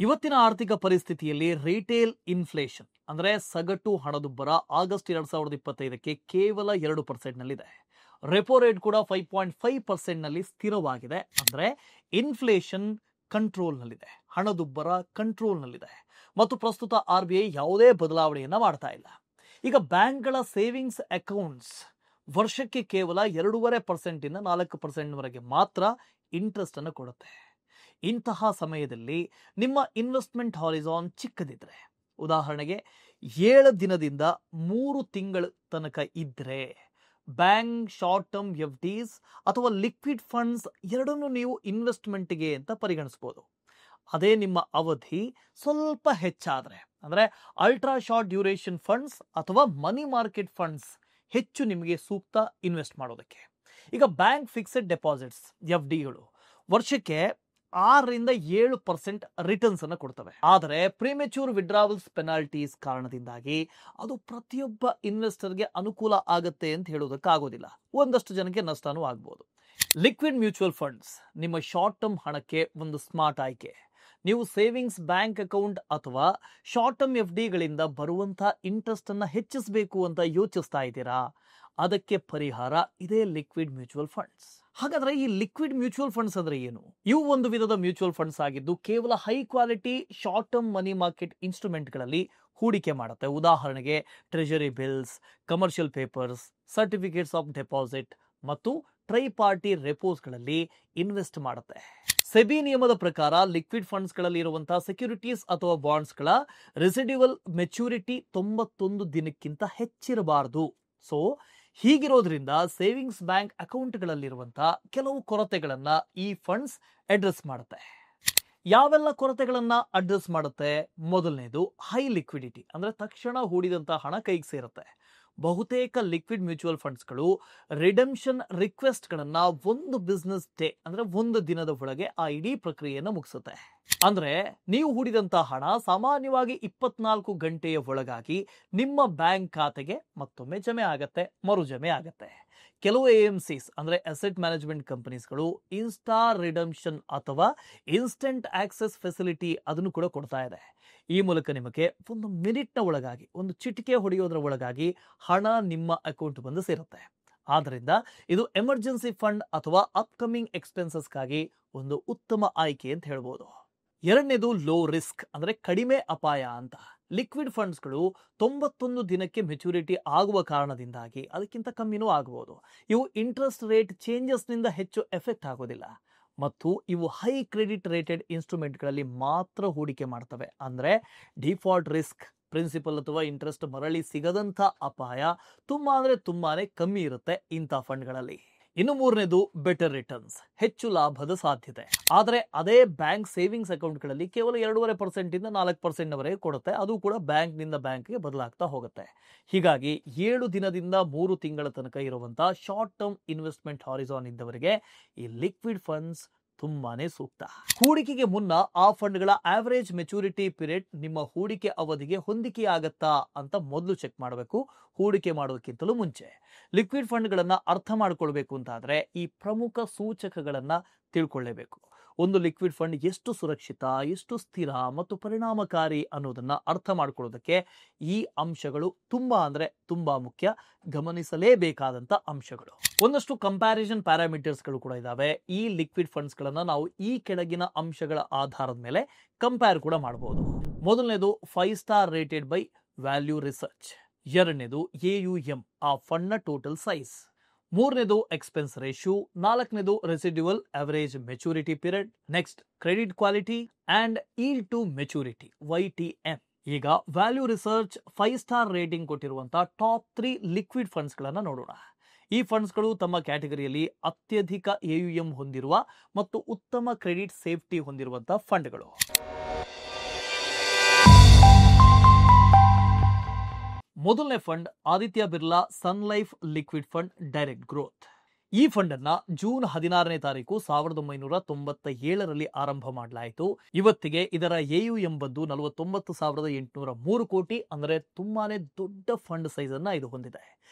ಇವತ್ತಿನ ಆರ್ಥಿಕ ಪರಿಸ್ಥಿತಿಯಲ್ಲಿ ರಿಟೇಲ್ ಇನ್ಫ್ಲೇಷನ್ ಅಂದರೆ ಸಗಟು ಹಣದುಬ್ಬರ ಆಗಸ್ಟ್ 2025ಕ್ಕೆ ಕೇವಲ 2% ನಲ್ಲಿದೆ. ರೆಪೋ ರೇಟ್ ಕೂಡ 5.5% ನಲ್ಲಿ ಸ್ಥಿರವಾಗಿದೆ. ಅಂದರೆ ಇನ್ಫ್ಲೇಷನ್ ಕಂಟ್ರೋಲ್ನಲ್ಲಿದೆ, ಹಣದುಬ್ಬರ ಕಂಟ್ರೋಲ್ನಲ್ಲಿದೆ ಮತ್ತು ಪ್ರಸ್ತುತ RBI ಯಾವುದೇ ಬದಲಾವಣೆಯನ್ನು ಮಾಡ್ತಾ ಇಲ್ಲ. ಈಗ ಬ್ಯಾಂಕ್ಗಳ ಸೇವಿಂಗ್ಸ್ ಅಕೌಂಟ್ಸ್ ವರ್ಷಕ್ಕೆ ಕೇವಲ 2.5% ಇಂದ 4% ವರೆಗೆ ಮಾತ್ರ ಇಂಟ್ರೆಸ್ಟ್ ಅನ್ನು ಕೊಡುತ್ತೆ. ಇಂತಹ ಸಮಯದಲ್ಲಿ ನಿಮ್ಮ ಇನ್ವೆಸ್ಟ್ಮೆಂಟ್ ಹಾರಿಜಾನ್ ಚಿಕ್ಕದಿದ್ರೆ, ಉದಾಹರಣೆಗೆ 7 ದಿನದಿಂದ 3 ತಿಂಗಳ ತನಕ ಇದ್ರೆ, ಬ್ಯಾಂಕ್ ಶಾರ್ಟ್ ಟರ್ಮ್ FDs ಅಥವಾ ಲಿಕ್ವಿಡ್ ಫಂಡ್ಸ್ ಎರಡನ್ನೂ ನೀವು ಇನ್ವೆಸ್ಟ್ಮೆಂಟ್ಗೆ ಅಂತ ಪರಿಗಣಿಸಬಹುದು. ಅದೇ ನಿಮ್ಮ ಅವಧಿ ಸ್ವಲ್ಪ ಹೆಚ್ಚಾದರೆ, ಅಂದರೆ ಅಲ್ಟ್ರಾ ಶಾರ್ಟ್ ಡ್ಯೂರೇಷನ್ ಫಂಡ್ಸ್ ಅಥವಾ ಮನಿ ಮಾರ್ಕೆಟ್ ಫಂಡ್ಸ್ ಹೆಚ್ಚು ನಿಮಗೆ ಸೂಕ್ತ ಇನ್ವೆಸ್ಟ್ ಮಾಡೋದಕ್ಕೆ. ಈಗ ಬ್ಯಾಂಕ್ ಫಿಕ್ಸೆಡ್ ಡೆಪಾಸಿಟ್ಸ್ FDಗಳು ವರ್ಷಕ್ಕೆ 6-7% ರಿಟರ್ನ್ಸ್ ಅನ್ನು ಕೊಡ್ತವೆ. ಆದರೆ ಪ್ರಿಮೆಚೂರ್ ವಿಡ್ರಾವಲ್ಸ್ ಪೆನಾಲ್ಟೀಸ್ ಕಾರಣದಿಂದಾಗಿ ಅದು ಪ್ರತಿಯೊಬ್ಬ ಇನ್ವೆಸ್ಟರ್ಗೆ ಅನುಕೂಲ ಆಗುತ್ತೆ ಅಂತ ಹೇಳೋದಕ್ಕಾಗೋದಿಲ್ಲ. ಒಂದಷ್ಟು ಜನಕ್ಕೆ ನಷ್ಟನೂ ಆಗ್ಬೋದು. ಲಿಕ್ವಿಡ್ ಮ್ಯೂಚುವಲ್ ಫಂಡ್ಸ್ ನಿಮ್ಮ ಶಾರ್ಟ್ ಟರ್ಮ್ ಹಣಕ್ಕೆ ಒಂದು ಸ್ಮಾರ್ಟ್ ಆಯ್ಕೆ. ನೀವು ಸೇವಿಂಗ್ಸ್ ಬ್ಯಾಂಕ್ ಅಕೌಂಟ್ ಅಥವಾ ಶಾರ್ಟ್ ಟರ್ಮ್ FDಗಳಿಂದ ಬರುವಂಥ ಇಂಟ್ರೆಸ್ಟ್ ಅನ್ನು ಹೆಚ್ಚಿಸಬೇಕು ಅಂತ ಯೋಚಿಸ್ತಾ ಇದ್ದೀರಾ? ಅದಕ್ಕೆ ಪರಿಹಾರ ಇದೇ ಲಿಕ್ವಿಡ್ ಮ್ಯೂಚುವಲ್ ಫಂಡ್ಸ್. ಹಾಗಾದ್ರೆ ಈ ಲಿಕ್ವಿಡ್ ಮ್ಯೂಚುವಲ್ ಫಂಡ್ಸ್ ಅಂದ್ರೆ ಏನು? ಇವು ಒಂದು ವಿಧದ ಮ್ಯೂಚುವಲ್ ಫಂಡ್ಸ್ ಆಗಿದ್ದು ಕೇವಲ high quality short term money market ಇನ್ಸ್ಟ್ರೂಮೆಂಟ್ಗಳಲ್ಲಿ ಹೂಡಿಕೆ ಮಾಡುತ್ತೆ. ಉದಾಹರಣೆಗೆ treasury bills, commercial papers, certificates of deposit ಮತ್ತು ಟ್ರೈ ಪಾರ್ಟಿ ರೆಪೋಸ್ಗಳಲ್ಲಿ ಇನ್ವೆಸ್ಟ್ ಮಾಡುತ್ತೆ. ಸೆಬಿ ನಿಯಮದ ಪ್ರಕಾರ ಲಿಕ್ವಿಡ್ ಫಂಡ್ಸ್ಗಳಲ್ಲಿ ಇರುವಂತಹ ಸೆಕ್ಯೂರಿಟೀಸ್ ಅಥವಾ ಬಾಂಡ್ಸ್ಗಳ ರೆಸಿಡ್ಯೂವಲ್ ಮೆಚುರಿಟಿ 91 ದಿನಕ್ಕಿಂತ ಹೆಚ್ಚಿರಬಾರದು. ಸೊ ಹೀಗಿರೋದ್ರಿಂದ ಸೇವಿಂಗ್ಸ್ ಬ್ಯಾಂಕ್ ಅಕೌಂಟ್ಗಳಲ್ಲಿರುವಂತಹ ಕೆಲವು ಕೊರತೆಗಳನ್ನ ಈ ಫಂಡ್ಸ್ ಅಡ್ರೆಸ್ ಮಾಡುತ್ತೆ. ಯಾವೆಲ್ಲ ಕೊರತೆಗಳನ್ನ ಅಡ್ರೆಸ್ ಮಾಡುತ್ತೆ? ಮೊದಲನೇದು ಹೈ ಲಿಕ್ವಿಡಿಟಿ, ಅಂದ್ರೆ ತಕ್ಷಣ ಹೂಡಿದಂತಹ ಹಣ ಕೈಗೆ ಸೇರುತ್ತೆ. ಬಹುತೇಕ ಲಿಕ್ವಿಡ್ ಮ್ಯೂಚುವಲ್ ಫಂಡ್ಸ್ಗಳು ರಿಡೆಂಪ್ಷನ್ ರಿಕ್ವೆಸ್ಟ್ಗಳನ್ನ ಒಂದು ಬಿಸ್ನೆಸ್ ಡೇ, ಅಂದ್ರೆ ಒಂದು ದಿನದ ಒಳಗೆ ಆ ಇಡೀ ಪ್ರಕ್ರಿಯೆಯನ್ನು ಮುಗಿಸುತ್ತೆ. ಅಂದ್ರೆ ನೀವು ಹೂಡಿದಂತಹ ಹಣ ಸಾಮಾನ್ಯವಾಗಿ 24 ಗಂಟೆಯ ಒಳಗಾಗಿ ನಿಮ್ಮ ಬ್ಯಾಂಕ್ ಖಾತೆಗೆ ಮತ್ತೊಮ್ಮೆ ಜಮೆ ಆಗತ್ತೆ, ಮರು ಜಮೆ ಆಗತ್ತೆ. ಕೆಲವು AMCs ಅಂದ್ರೆ ಅಸೆಟ್ ಮ್ಯಾನೇಜ್ಮೆಂಟ್ ಕಂಪನೀಸ್ಗಳು ಇನ್ಸ್ಟಾ ರಿಡೆಂಪ್ಷನ್ ಅಥವಾ ಇನ್ಸ್ಟೆಂಟ್ ಆಕ್ಸೆಸ್ ಫೆಸಿಲಿಟಿ ಅದನ್ನು ಕೂಡ ಕೊಡ್ತಾ ಇದೆ. ಈ ಮೂಲಕ ನಿಮಗೆ ಒಂದು ಮಿನಿಟ್ನ ಒಳಗಾಗಿ, ಒಂದು ಚಿಟಿಕೆ ಹೊಡೆಯೋದ್ರ ಒಳಗಾಗಿ ಹಣ ನಿಮ್ಮ ಅಕೌಂಟ್ ಬಂದು ಸೇರುತ್ತೆ. ಆದ್ದರಿಂದ ಇದು ಎಮರ್ಜೆನ್ಸಿ ಫಂಡ್ ಅಥವಾ ಅಪ್ಕಮಿಂಗ್ ಎಕ್ಸ್ಪೆನ್ಸಸ್ಗಾಗಿ ಒಂದು ಉತ್ತಮ ಆಯ್ಕೆ ಅಂತ ಹೇಳ್ಬೋದು. ಎರಡನೇದು ಲೋ ರಿಸ್ಕ್, ಅಂದ್ರೆ ಕಡಿಮೆ ಅಪಾಯ ಅಂತ. ಲಿಕ್ವಿಡ್ ಫಂಡ್ಸ್ಗಳು 91 ದಿನಕ್ಕೆ ಮೆಚುರಿಟಿ ಆಗುವ ಕಾರಣದಿಂದಾಗಿ ಅದಕ್ಕಿಂತ ಕಮ್ಮಿನೂ ಆಗಬಹುದು. ಇವು ಇಂಟ್ರೆಸ್ಟ್ ರೇಟ್ ಚೇಂಜಸ್ನಿಂದ ಹೆಚ್ಚು ಎಫೆಕ್ಟ್ ಆಗೋದಿಲ್ಲ ಮತ್ತು ಇವು ಹೈ ಕ್ರೆಡಿಟ್ ರೇಟೆಡ್ ಇನ್ಸ್ಟ್ರೂಮೆಂಟ್ಗಳಲ್ಲಿ ಮಾತ್ರ ಹೂಡಿಕೆ ಮಾಡ್ತವೆ. ಅಂದರೆ ಡಿಫಾಲ್ಟ್ ರಿಸ್ಕ್, ಪ್ರಿನ್ಸಿಪಲ್ ಅಥವಾ ಇಂಟ್ರೆಸ್ಟ್ ಮರಳಿ ಸಿಗದಂಥ ಅಪಾಯ ತುಂಬಾನೇ ಕಮ್ಮಿ ಇರುತ್ತೆ ಇಂಥ ಫಂಡ್ಗಳಲ್ಲಿ. ಇನ್ನು ಮೂರನೇದು ಬೆಟರ್ ರಿಟರ್ನ್ಸ್, ಹೆಚ್ಚು ಲಾಭದ ಸಾಧ್ಯತೆ. ಆದರೆ ಅದೇ ಬ್ಯಾಂಕ್ ಸೇವಿಂಗ್ಸ್ ಅಕೌಂಟ್ಗಳಲ್ಲಿ ಕೇವಲ 2.5% ಇಂದ 4% ಕೊಡುತ್ತೆ. ಅದು ಕೂಡ ಬ್ಯಾಂಕ್ನಿಂದ ಬ್ಯಾಂಕ್ಗೆ ಬದಲಾಗ್ತಾ ಹೋಗುತ್ತೆ. ಹೀಗಾಗಿ 7 ದಿನದಿಂದ 3 ತಿಂಗಳ ತನಕ ಇರುವಂತಹ ಶಾರ್ಟ್ ಟರ್ಮ್ ಇನ್ವೆಸ್ಟ್ಮೆಂಟ್ ಹಾರಿಜಾನ್ ಇದ್ದವರಿಗೆ ಈ ಲಿಕ್ವಿಡ್ ಫಂಡ್ಸ್ ತುಂಬಾನೇ ಸೂಕ್ತ. ಹೂಡಿಕೆಗೆ ಮುನ್ನ ಆ ಫಂಡ್ಗಳ ಆವರೇಜ್ ಮೆಚುರಿಟಿ ಪೀರಿಯಡ್ ನಿಮ್ಮ ಹೂಡಿಕೆ ಅವಧಿಗೆ ಹೊಂದಿಕೆ ಆಗತ್ತಾ ಅಂತ ಮೊದಲು ಚೆಕ್ ಮಾಡಬೇಕು. ಹೂಡಿಕೆ ಮಾಡೋದಕ್ಕಿಂತಲೂ ಮುಂಚೆ ಲಿಕ್ವಿಡ್ ಫಂಡ್ಗಳನ್ನ ಅರ್ಥ ಮಾಡ್ಕೊಳ್ಬೇಕು ಅಂತಾದ್ರೆ ಈ ಪ್ರಮುಖ ಸೂಚಕಗಳನ್ನ ತಿಳ್ಕೊಳ್ಳೇಬೇಕು. ಒಂದು ಲಿಕ್ವಿಡ್ ಫಂಡ್ ಎಷ್ಟು ಸುರಕ್ಷಿತ, ಎಷ್ಟು ಸ್ಥಿರ ಮತ್ತು ಪರಿಣಾಮಕಾರಿ ಅನ್ನೋದನ್ನ ಅರ್ಥ ಮಾಡ್ಕೊಳ್ಳೋದಕ್ಕೆ ಈ ಅಂಶಗಳು ತುಂಬಾ ಮುಖ್ಯ, ಗಮನಿಸಲೇಬೇಕಾದಂತ ಅಂಶಗಳು. ಒಂದಷ್ಟು ಕಂಪ್ಯಾರಿಸನ್ ಪ್ಯಾರಾಮೀಟರ್ಸ್ಗಳು ಕೂಡ ಇದಾವೆ. ಈ ಲಿಕ್ವಿಡ್ ಫಂಡ್ಸ್ಗಳನ್ನ ನಾವು ಈ ಕೆಳಗಿನ ಅಂಶಗಳ ಆಧಾರದ ಮೇಲೆ ಕಂಪೇರ್ ಕೂಡ ಮಾಡಬಹುದು. ಮೊದಲನೇದು 5 star rated by value research. ಎರಡನೇದು AUM, ಆ ಫಂಡ್ ನ ಟೋಟಲ್ ಸೈಜ್. ಮೂರನೇದು ಎಕ್ಸ್ಪೆನ್ಸ್ ರೇಷಿಯೋ. ನಾಲ್ಕನೇದು residual average maturity period. Next credit quality and yield to maturity, YTM. ಈಗ ವ್ಯಾಲ್ಯೂ ರಿಸರ್ಚ್ 5 ಸ್ಟಾರ್ ರೇಟಿಂಗ್ ಕೊಟ್ಟಿರುವಂತಹ ಟಾಪ್ 3 ಲಿಕ್ವಿಡ್ ಫಂಡ್ಸ್ ಗಳನ್ನ ನೋಡೋಣ. ಈ ಫಂಡ್ಸ್ಗಳು ತಮ್ಮ ಕ್ಯಾಟಗರಿಯಲ್ಲಿ ಅತ್ಯಧಿಕ AUM ಹೊಂದಿರುವ ಮತ್ತು ಉತ್ತಮ ಕ್ರೆಡಿಟ್ ಸೇಫ್ಟಿ ಹೊಂದಿರುವಂತಹ ಫಂಡ್ಗಳು. ಮೊದಲನೇ fund Aditya Birla sun life liquid fund direct growth. ಈ ಫಂಡ್ ಅನ್ನ ಜೂನ್ 16ನೇ ತಾರೀಕು 1997ರಲ್ಲಿ ಆರಂಭ ಮಾಡಲಾಯಿತು. ಇವತ್ತಿಗೆ ಇದರ AUM ಬಂದು 49,803 ಕೋಟಿ, ಅಂದರೆ ತುಂಬಾನೇ ದೊಡ್ಡ ಫಂಡ್ ಸೈಜ್ ಅನ್ನ ಇದು ಹೊಂದಿದೆ.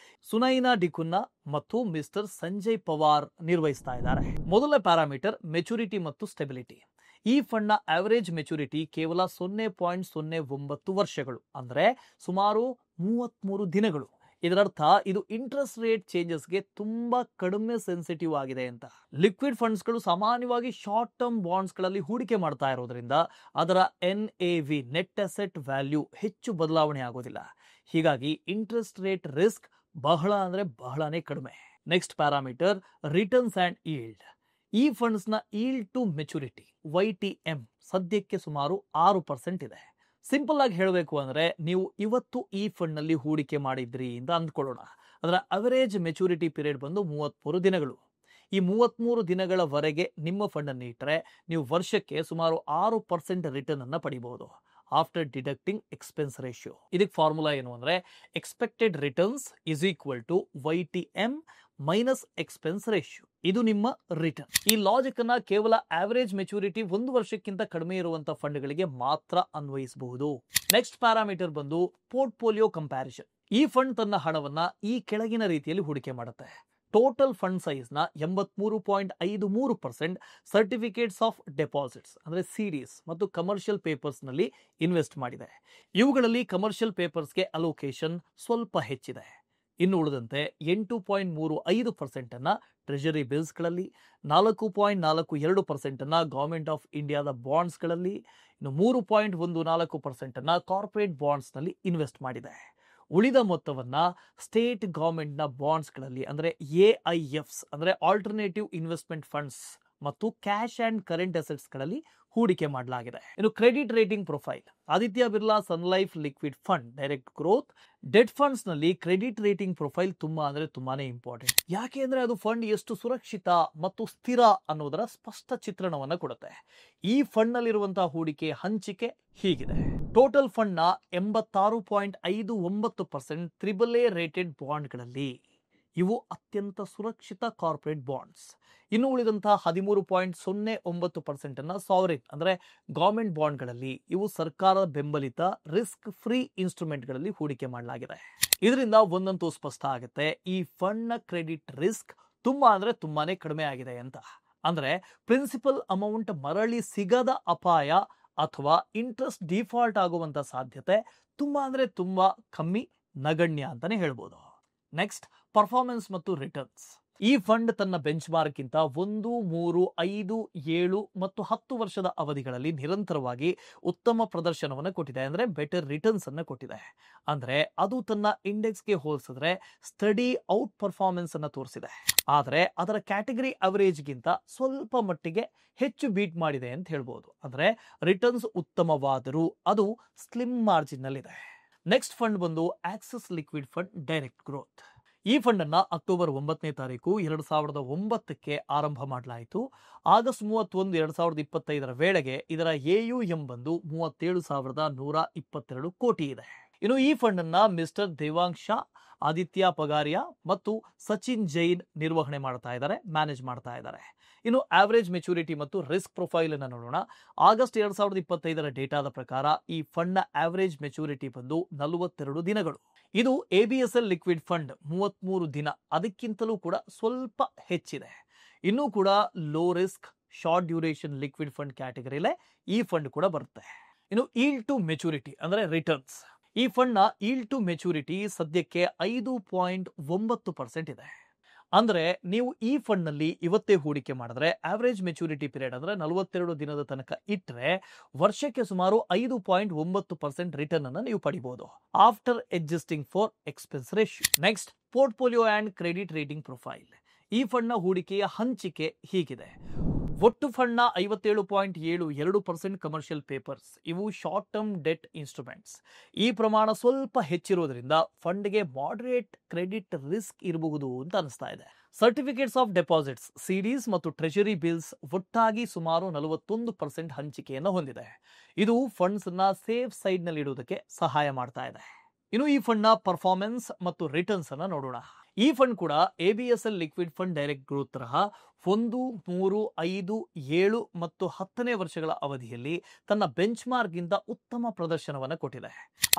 ಸುನೈನಾ ಡಿಕುನ್ನಾ ಮತ್ತು ಮಿಸ್ಟರ್ ಸಂಜಯ್ ಪವಾರ್ ನಿರ್ವಹಿಸ್ತಾ ಇದ್ದಾರೆ. ಮೊದಲ ಪ್ಯಾರಾಮೀಟರ್ ಮೆಚುರಿಟಿ ಮತ್ತು ಸ್ಟೆಬಿಲಿಟಿ. ಈ ಫಂಡ್ ನ ಆವರೇಜ್ ಮೆಚುರಿಟಿ ಕೇವಲ 0.09 ವರ್ಷಗಳು, ಅಂದ್ರೆ ಸುಮಾರು 33 ದಿನಗಳು. ಇದರರ್ಥ ಇದು ಇಂಟ್ರೆಸ್ಟ್ ರೇಟ್ ಚೇಂಜಸ್ಗೆ ತುಂಬಾ ಕಡಿಮೆ ಸೆನ್ಸಿಟಿವ್ ಆಗಿದೆ ಅಂತ. ಲಿಕ್ವಿಡ್ ಫಂಡ್ಸ್ಗಳು ಸಾಮಾನ್ಯವಾಗಿ ಶಾರ್ಟ್ ಟರ್ಮ್ ಬಾಂಡ್ಸ್ಗಳಲ್ಲಿ ಹೂಡಿಕೆ ಮಾಡ್ತಾ ಇರೋದ್ರಿಂದ ಅದರ NAV ನೆಟ್ ಅಸೆಟ್ ವ್ಯಾಲ್ಯೂ ಹೆಚ್ಚು ಬದಲಾವಣೆ ಆಗೋದಿಲ್ಲ. ಹೀಗಾಗಿ ಇಂಟ್ರೆಸ್ಟ್ ರೇಟ್ ರಿಸ್ಕ್ ಬಹಳನೇ ಕಡಿಮೆ. Next parameter returns and yield. ಈ ಫಂಡ್ಸ್ ನ ಈಲ್ಡ್ ಟು ಮೆಚುರಿಟಿ YTM ಸದ್ಯಕ್ಕೆ ಸುಮಾರು 6% ಇದೆ. ಸಿಂಪಲ್ ಆಗಿ ಹೇಳಬೇಕು ಅಂದ್ರೆ, ನೀವು ಇವತ್ತು ಈ ಫಂಡ್ ನಲ್ಲಿ ಹೂಡಿಕೆ ಮಾಡಿದ್ರಿ ಅಂತ ಅಂದ್ಕೊಳ್ಳೋಣ. ಅದರ ಅವರೇಜ್ ಮೆಚುರಿಟಿ ಪೀರಿಯಡ್ ಬಂದು 33 ದಿನಗಳು. ಈ 33 ದಿನಗಳವರೆಗೆ ನಿಮ್ಮ ಫಂಡ್ ಅನ್ನು ಇಟ್ಟರೆ ನೀವು ವರ್ಷಕ್ಕೆ ಸುಮಾರು 6% ರಿಟರ್ನ್ ಅನ್ನ ಪಡಿಬಹುದು ಆಫ್ಟರ್ ಡಿಡಕ್ಟಿಂಗ್ ಎಕ್ಸ್ಪೆನ್ಸ್ ರೇಷಿಯೋ. ಇದಕ್ಕೆ ಫಾರ್ಮುಲಾ ಏನು ಅಂದ್ರೆ, expected returns is equal to YTM minus expense ratio. ಇದು ನಿಮ್ಮ ರಿಟರ್ನ್. ಈ ಲಾಜಿಕ್ ಅನ್ನ ಕೇವಲ ಆವರೇಜ್ ಮೆಚುರಿಟಿ 1 ವರ್ಷಕ್ಕಿಂತ ಕಡಿಮೆ ಇರುವಂತಹ ಫಂಡ್ಗಳಿಗೆ ಮಾತ್ರ ಅನ್ವಯಿಸಬಹುದು. ನೆಕ್ಸ್ಟ್ ಪ್ಯಾರಾಮೀಟರ್ ಬಂದು ಪೋರ್ಟ್ಫೋಲಿಯೋ ಕಂಪ್ಯಾರಿಸನ್. ಈ ಫಂಡ್ ತನ್ನ ಹಣವನ್ನ ಈ ಕೆಳಗಿನ ರೀತಿಯಲ್ಲಿ ಹೂಡಿಕೆ ಮಾಡುತ್ತೆ. ಟೋಟಲ್ ಫಂಡ್ ಸೈಜ್ ನ 83.53% ಸರ್ಟಿಫಿಕೇಟ್ಸ್ ಆಫ್ ಡೆಪಾಸಿಟ್ಸ್ ಅಂದ್ರೆ CDs ಮತ್ತು ಕಮರ್ಷಿಯಲ್ ಪೇಪರ್ಸ್ ನಲ್ಲಿ ಇನ್ವೆಸ್ಟ್ ಮಾಡಿದೆ. ಇವುಗಳಲ್ಲಿ ಕಮರ್ಷಿಯಲ್ ಪೇಪರ್ಸ್ಗೆ ಅಲೋಕೇಶನ್ ಸ್ವಲ್ಪ ಹೆಚ್ಚಿದೆ. ಇನ್ನು ಉಳಿದಂತೆ 8.35% ಅನ್ನ ಟ್ರೆಜರಿ ಬಿಲ್ಸ್ಗಳಲ್ಲಿ, 4.42% ಅನ್ನ ಗವರ್ಮೆಂಟ್ ಆಫ್ ಇಂಡಿಯಾದ ಬಾಂಡ್ಸ್ಗಳಲ್ಲಿ, ಇನ್ನು 3.14% ಅನ್ನ ಕಾರ್ಪೊರೇಟ್ ಬಾಂಡ್ಸ್ ನಲ್ಲಿ ಇನ್ವೆಸ್ಟ್ ಮಾಡಿದೆ. ಉಳಿದ ಮೊತ್ತವನ್ನ ಸ್ಟೇಟ್ ಗವರ್ಮೆಂಟ್ ನ ಬಾಂಡ್ಸ್ಗಳಲ್ಲಿ ಅಂದ್ರೆ AIFs ಅಂದ್ರೆ ಆಲ್ಟರ್ನೇಟಿವ್ ಇನ್ವೆಸ್ಟ್ಮೆಂಟ್ ಫಂಡ್ಸ್ ಮತ್ತು ಕ್ಯಾಶ್ ಅಂಡ್ ಕರೆಂಟ್ ಅಸೆಟ್ಸ್ ಗಳಲ್ಲಿ ಹೂಡಿಕೆ ಮಾಡಲಾಗಿದೆ. ಇನ್ನು credit rating profile. Aditya Birla sun life liquid fund direct growth debt funds ನಲ್ಲಿ ಕ್ರೆಡಿಟ್ ರೇಟಿಂಗ್ ಪ್ರೊಫೈಲ್ ತುಂಬಾನೇ ಇಂಪಾರ್ಟೆಂಟ್. ಯಾಕೆ ಅಂದ್ರೆ ಅದು ಫಂಡ್ ಎಷ್ಟು ಸುರಕ್ಷಿತ ಮತ್ತು ಸ್ಥಿರ ಅನ್ನೋದರ ಸ್ಪಷ್ಟ ಚಿತ್ರಣವನ್ನ ಕೊಡುತ್ತೆ. ಈ ಫಂಡ್ ನಲ್ಲಿರುವಂತಹ ಹೂಡಿಕೆ ಹಂಚಿಕೆ ಹೀಗಿದೆ. ಟೋಟಲ್ ಫಂಡ್ ನ 86.59% AAA ರೇಟೆಡ್ ಬಾಂಡ್ಗಳಲ್ಲಿ, ಇವು ಅತ್ಯಂತ ಸುರಕ್ಷಿತ ಕಾರ್ಪೊರೇಟ್ ಬಾಂಡ್ಸ್. ಇನ್ನು ಉಳಿದಂತಹ 13.09% ಅನ್ನ ಸಾವರಿನ್ ಅಂದ್ರೆ ಗವರ್ಮೆಂಟ್ ಬಾಂಡ್ಗಳಲ್ಲಿ, ಇವು ಸರ್ಕಾರ ಬೆಂಬಲಿತ ರಿಸ್ಕ್ ಫ್ರೀ ಇನ್ಸ್ಟ್ರೂಮೆಂಟ್ಗಳಲ್ಲಿ ಹೂಡಿಕೆ ಮಾಡಲಾಗಿದೆ. ಇದರಿಂದ ಒಂದಂತೂ ಸ್ಪಷ್ಟ ಆಗುತ್ತೆ, ಈ ಫಂಡ್ ನ ಕ್ರೆಡಿಟ್ ರಿಸ್ಕ್ ತುಂಬಾನೇ ಕಡಿಮೆ ಆಗಿದೆ ಅಂತ. ಅಂದ್ರೆ ಪ್ರಿನ್ಸಿಪಲ್ ಅಮೌಂಟ್ ಮರಳಿ ಸಿಗದ ಅಪಾಯ ಅಥವಾ ಇಂಟ್ರೆಸ್ಟ್ ಡಿಫಾಲ್ಟ್ ಆಗುವಂತ ಸಾಧ್ಯತೆ ತುಂಬಾ ಕಮ್ಮಿ, ನಗಣ್ಯ ಅಂತಾನೆ ಹೇಳ್ಬೋದು. ನೆಕ್ಸ್ಟ್ ಪರ್ಫಾರ್ಮೆನ್ಸ್ ಮತ್ತು ರಿಟರ್ನ್ಸ್. ಈ ಫಂಡ್ ತನ್ನ ಬೆಂಚ್ ಮಾರ್ಕ್ ಗಿಂತ 1, 3, 5, 7 ಮತ್ತು 10 ವರ್ಷದ ಅವಧಿಗಳಲ್ಲಿ ನಿರಂತರವಾಗಿ ಉತ್ತಮ ಪ್ರದರ್ಶನವನ್ನು ಕೊಟ್ಟಿದೆ. ಅಂದ್ರೆ ಬೆಟರ್ ರಿಟರ್ನ್ಸ್ ಅನ್ನ ಕೊಟ್ಟಿದೆ. ಅಂದ್ರೆ ಅದು ತನ್ನ ಇಂಡೆಕ್ಸ್ಗೆ ಹೋಲಿಸಿದ್ರೆ ಸ್ಟಡಿ ಔಟ್ ಪರ್ಫಾರ್ಮೆನ್ಸ್ ಅನ್ನ ತೋರಿಸಿದೆ. ಆದ್ರೆ ಅದರ ಕ್ಯಾಟಗರಿ ಅವರೇಜ್ ಗಿಂತ ಸ್ವಲ್ಪ ಮಟ್ಟಿಗೆ ಹೆಚ್ಚು ಬೀಟ್ ಮಾಡಿದೆ ಅಂತ ಹೇಳ್ಬೋದು. ಅಂದ್ರೆ ರಿಟರ್ನ್ಸ್ ಉತ್ತಮವಾದರೂ ಅದು ಸ್ಲಿಮ್ ಮಾರ್ಜಿನ್ ನಲ್ಲಿದೆ. ನೆಕ್ಸ್ಟ್ ಫಂಡ್ ಬಂದು Axis liquid fund direct growth. ಈ ಫಂಡ್ ಅನ್ನ ಅಕ್ಟೋಬರ್ 9ನೇ ತಾರೀಕು 2009ಕ್ಕೆ ಆರಂಭ ಮಾಡಲಾಯಿತು. ಆಗಸ್ಟ್ 31, 2025ರ ವೇಳೆಗೆ ಇದರ AUM ಬಂದು 37,122 ಕೋಟಿ ಇದೆ. ಇನ್ನು ಈ ಫಂಡ್ ಅನ್ನ ಮಿಸ್ಟರ್ ದೇವಾಂಗ್ ಶಾ, ಆದಿತ್ಯ ಪಗಾರಿಯಾ ಮತ್ತು ಸಚಿನ್ ಜೈನ್ ನಿರ್ವಹಣೆ ಮ್ಯಾನೇಜ್ ಮಾಡ್ತಾ ಇದ್ದಾರೆ. ಇನ್ನು ಆವರೇಜ್ ಮೆಚುರಿಟಿ ಮತ್ತು ರಿಸ್ಕ್ ಪ್ರೊಫೈಲ್ ಅನ್ನು ನೋಡೋಣ. ಆಗಸ್ಟ್ 2025ರ ಡೇಟಾದ ಪ್ರಕಾರ ಈ ಫಂಡ್ ನ ಆವರೇಜ್ ಮೆಚುರಿಟಿ ಬಂದು 42 ದಿನಗಳು. ಇದು ABSL ಲಿಕ್ವಿಡ್ ಫಂಡ್ 33 ದಿನ, ಅದಕ್ಕಿಂತಲೂ ಕೂಡ ಸ್ವಲ್ಪ ಹೆಚ್ಚಿದೆ. ಇನ್ನೂ ಕೂಡ low risk short duration liquid fund ಕ್ಯಾಟಗರಿಲೇ ಈ ಫಂಡ್ ಕೂಡ ಬರುತ್ತೆ. ಇನ್ನು ಈಲ್ಡ್ ಟು ಮೆಚುರಿಟಿ ಅಂದ್ರೆ ರಿಟರ್ನ್ಸ್. ಈ ಫಂಡ್ ನ ಈಲ್ಡ್ ಟು ಮೆಚುರಿಟಿ ಸದ್ಯಕ್ಕೆ 5.9% ಇದೆ. ಅಂದ್ರೆ ನೀವು ಈ ಫಂಡ್ ನಲ್ಲಿ ಇವತ್ತೇ ಹೂಡಿಕೆ ಮಾಡಿದ್ರೆ ಆವರೇಜ್ ಮೆಚುರಿಟಿ ಪೀರಿಯಡ್ ಅಂದ್ರೆ 42 ದಿನದ ತನಕ ಇಟ್ಟರೆ ವರ್ಷಕ್ಕೆ ಸುಮಾರು 5.9% ರಿಟರ್ನ್ ಅನ್ನು ನೀವು ಪಡಿಬಹುದು after adjusting for expense ratio. Next portfolio and credit rating profile. ಈ ಫಂಡ್ ನ ಹೂಡಿಕೆಯ ಹಂಚಿಕೆ ಹೀಗಿದೆ. ಒಟ್ಟು ಫಂಡ್ ನ 57.72% ಕಮರ್ಷಿಯಲ್ ಪೇಪರ್ಸ್, ಇವು ಶಾರ್ಟ್ ಟರ್ಮ್ ಡೆಟ್ ಇನ್ಸ್ಟ್ರೂಮೆಂಟ್ಸ್. ಈ ಪ್ರಮಾಣ ಸ್ವಲ್ಪ ಹೆಚ್ಚಿರೋದ್ರಿಂದ ಫಂಡ್ಗೆ ಮಾಡರೇಟ್ ಕ್ರೆಡಿಟ್ ರಿಸ್ಕ್ ಇರಬಹುದು ಅಂತ ಅನಿಸ್ತಾ ಇದೆ. ಸರ್ಟಿಫಿಕೇಟ್ಸ್ ಆಫ್ ಡೆಪಾಸಿಟ್ಸ್, CDs ಮತ್ತು ಟ್ರೆಜರಿ ಬಿಲ್ಸ್ ಒಟ್ಟಾಗಿ ಸುಮಾರು 41% ಹಂಚಿಕೆಯನ್ನು ಹೊಂದಿದೆ. ಇದು ಫಂಡ್ಸ್ ನ ಸೇಫ್ ಸೈಡ್ ನಲ್ಲಿ ಇಡುವುದಕ್ಕೆ ಸಹಾಯ ಮಾಡ್ತಾ ಇದೆ. ಇನ್ನು ಈ ಫಂಡ್ ನ ಪರ್ಫಾರ್ಮೆನ್ಸ್ ಮತ್ತು ರಿಟರ್ನ್ಸ್ ಅನ್ನ ನೋಡೋಣ. ಈ ಫಂಡ್ ಕೂಡ ABSL liquid fund direct growth ತರಹ 1, 3, 5, 7 ಮತ್ತು 10ನೇ ವರ್ಷಗಳ ಅವಧಿಯಲ್ಲಿ ತನ್ನ ಬೆಂಚ್ ಮಾರ್ಕ್ ಗಿಂತ ಉತ್ತಮ ಪ್ರದರ್ಶನವನ್ನು ಕೊಟ್ಟಿದೆ.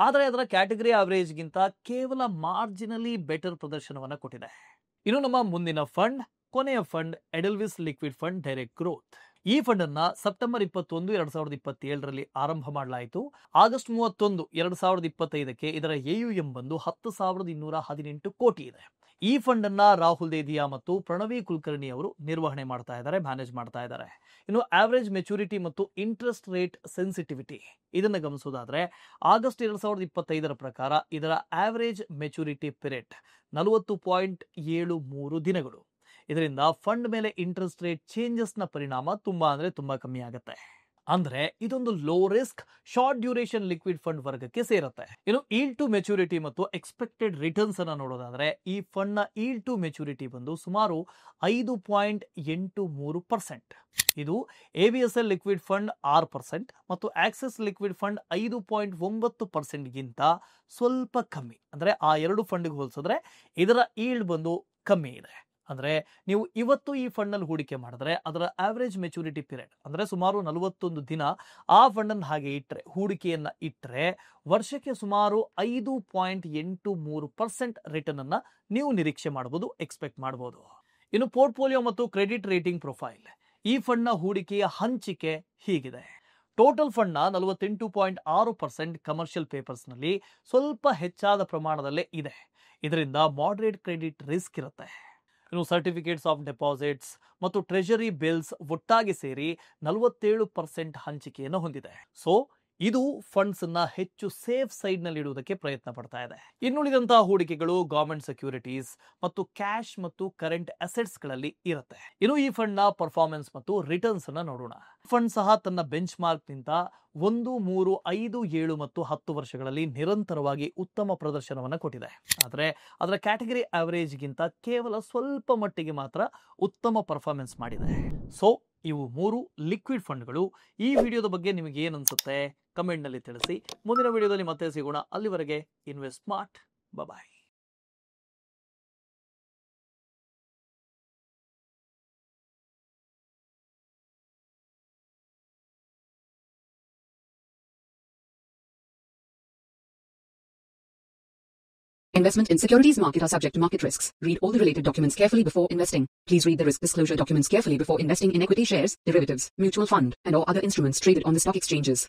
ಆದರೆ ಅದರ ಕ್ಯಾಟಗರಿ ಅವರೇಜ್ ಗಿಂತ ಕೇವಲ ಮಾರ್ಜಿನಲಿ ಬೆಟರ್ ಪ್ರದರ್ಶನವನ್ನು ಕೊಟ್ಟಿದೆ. ಇನ್ನು ನಮ್ಮ ಮುಂದಿನ ಫಂಡ್, ಕೊನೆಯ fund Edelweiss liquid fund direct growth. ಈ ಫಂಡ್ ಅನ್ನ ಸೆಪ್ಟೆಂಬರ್ 21, 2027ರಲ್ಲಿ ಆರಂಭ ಮಾಡಲಾಯಿತು. ಆಗಸ್ಟ್ 31, 2025ಕ್ಕೆ ಇದರ AUM ಬಂದು 10,218 ಕೋಟಿ ಇದೆ. ಈ ಫಂಡ್ ಅನ್ನ ರಾಹುಲ್ ದೇದಿಯಾ ಮತ್ತು ಪ್ರಣವಿ ಕುಲಕರ್ಣಿ ಅವರು ನಿರ್ವಹಣೆ ಮಾಡ್ತಾ ಇದ್ದಾರೆ, ಮ್ಯಾನೇಜ್ ಮಾಡ್ತಾ ಇದ್ದಾರೆ. ಇನ್ನು ಆವರೇಜ್ ಮೆಚುರಿಟಿ ಮತ್ತು ಇಂಟ್ರೆಸ್ಟ್ ರೇಟ್ ಸೆನ್ಸಿಟಿವಿಟಿ ಇದನ್ನು ಗಮನಿಸೋದಾದ್ರೆ ಆಗಸ್ಟ್ 2025ರ ಪ್ರಕಾರ ಇದರ ಆವರೇಜ್ ಮೆಚುರಿಟಿ ಪೀರಿಯಡ್ 40.73 ದಿನಗಳು. ಇದರಿಂದ ಫಂಡ್ ಮೇಲೆ ಇಂಟ್ರೆಸ್ಟ್ ರೇಟ್ ಚೇಂಜಸ್ ನ ಪರಿಣಾಮ ತುಂಬಾ ಕಮ್ಮಿ ಆಗುತ್ತೆ. ಅಂದ್ರೆ ಇದೊಂದು low risk short duration liquid fund ವರ್ಗಕ್ಕೆ ಸೇರುತ್ತೆ. ಇನ್ನು ಈಲ್ಡ್ ಟು ಮೆಚುರಿಟಿ ಮತ್ತು ಎಕ್ಸ್ಪೆಕ್ಟೆಡ್ ರಿಟರ್ನ್ಸ್ ಅನ್ನ ನೋಡೋದಾದ್ರೆ ಈ ಫಂಡ್ ನ ಈಲ್ಡ್ ಟು ಮೆಚುರಿಟಿ ಬಂದು ಸುಮಾರು 5.83%. ಇದು ABSL ಲಿಕ್ವಿಡ್ ಫಂಡ್ 6% ಮತ್ತು ಆಕ್ಸಿಸ್ ಲಿಕ್ವಿಡ್ ಫಂಡ್ 5.9% ಗಿಂತ ಸ್ವಲ್ಪ ಕಮ್ಮಿ. ಅಂದ್ರೆ ಆ ಎರಡು ಫಂಡ್ಗೆ ಹೋಲಿಸಿದ್ರೆ ಇದರ ಈಲ್ಡ್ ಬಂದು ಕಮ್ಮಿ ಇದೆ. ಅಂದ್ರೆ ನೀವು ಇವತ್ತು ಈ ಫಂಡ್ ನಲ್ಲಿ ಹೂಡಿಕೆ ಮಾಡಿದ್ರೆ ಅದರ ಆವರೇಜ್ ಮೆಚುರಿಟಿ ಪೀರಿಯಡ್ ಅಂದ್ರೆ ಸುಮಾರು 41 ದಿನ ಆ ಫಂಡ್ ಅನ್ನು ಹಾಗೆ ಹೂಡಿಕೆಯನ್ನ ಇಟ್ಟರೆ ವರ್ಷಕ್ಕೆ ಸುಮಾರು 5.83% ರಿಟರ್ನ್ ಅನ್ನ ನೀವು ನಿರೀಕ್ಷೆ ಮಾಡಬಹುದು, ಎಕ್ಸ್ಪೆಕ್ಟ್ ಮಾಡಬಹುದು. ಇನ್ನು ಪೋರ್ಟ್ಫೋಲಿಯೋ ಮತ್ತು ಕ್ರೆಡಿಟ್ ರೇಟಿಂಗ್ ಪ್ರೊಫೈಲ್. ಈ ಫಂಡ್ ನ ಹೂಡಿಕೆಯ ಹಂಚಿಕೆ ಹೀಗಿದೆ. ಟೋಟಲ್ ಫಂಡ್ ನ 48.6% ಕಮರ್ಷಿಯಲ್ ಪೇಪರ್ಸ್ ನಲ್ಲಿ ಸ್ವಲ್ಪ ಹೆಚ್ಚಾದ ಪ್ರಮಾಣದಲ್ಲೇ ಇದೆ. ಇದರಿಂದ ಮಾಡರೇಟ್ ಕ್ರೆಡಿಟ್ ರಿಸ್ಕ್ ಇರುತ್ತೆ. ಇನ್ನು ಸರ್ಟಿಫಿಕೇಟ್ಸ್ ಆಫ್ ಡೆಪಾಸಿಟ್ಸ್ ಮತ್ತು ಟ್ರೆಜರಿ ಬಿಲ್ಸ್ ಒಟ್ಟಾಗಿ ಸೇರಿ 47% ಹಂಚಿಕೆಯನ್ನು ಹೊಂದಿದೆ. ಸೊ ಇದು ಫಂಡ್ಸ್ ಅನ್ನ ಹೆಚ್ಚು ಸೇಫ್ ಸೈಡ್ ನಲ್ಲಿ ಇಡುವುದಕ್ಕೆ ಪ್ರಯತ್ನ ಪಡ್ತಾ ಇದೆ. ಇನ್ನುಳಿದಂತಹ ಹೂಡಿಕೆಗಳು ಗವರ್ಮೆಂಟ್ ಸೆಕ್ಯೂರಿಟೀಸ್ ಮತ್ತು ಕ್ಯಾಶ್ ಮತ್ತು ಕರೆಂಟ್ ಅಸೆಟ್ಸ್ ಗಳಲ್ಲಿ ಇರುತ್ತೆ. ಇನ್ನು ಈ ಫಂಡ್ ನ ಪರ್ಫಾರ್ಮೆನ್ಸ್ ಮತ್ತು ರಿಟರ್ನ್ಸ್ ಅನ್ನ ನೋಡೋಣ. ಫಂಡ್ ಸಹ ತನ್ನ ಬೆಂಚ್ ಮಾರ್ಕ್ ನಿಂದ 1, 3, 5, 7 ಮತ್ತು 10 ವರ್ಷಗಳಲ್ಲಿ ನಿರಂತರವಾಗಿ ಉತ್ತಮ ಪ್ರದರ್ಶನವನ್ನು ಕೊಟ್ಟಿದೆ. ಆದರೆ ಅದರ ಕ್ಯಾಟಗರಿ ಆವರೇಜ್ ಗಿಂತ ಕೇವಲ ಸ್ವಲ್ಪ ಮಟ್ಟಿಗೆ ಮಾತ್ರ ಉತ್ತಮ ಪರ್ಫಾರ್ಮೆನ್ಸ್ ಮಾಡಿದೆ. ಸೊ ಇವು 3 ಲಿಕ್ವಿಡ್ ಫಂಡ್ಗಳು. ಈ ವಿಡಿಯೋದ ಬಗ್ಗೆ ನಿಮಗೆ ಏನು ಅನ್ಸುತ್ತೆ ಕಮೆಂಟ್ ನಲ್ಲಿ ತಿಳಿಸಿ. ಮುಂದಿನ ವಿಡಿಯೋದಲ್ಲಿ ಮತ್ತೆ ಸಿಗೋಣ. ಅಲ್ಲಿವರೆಗೆ invest smart. Bye. Investment in securities market are subject to market risks. Read all the related documents carefully before investing. Please read the risk disclosure documents carefully before investing in equity shares, derivatives, mutual fund, and or other instruments traded on the stock exchanges.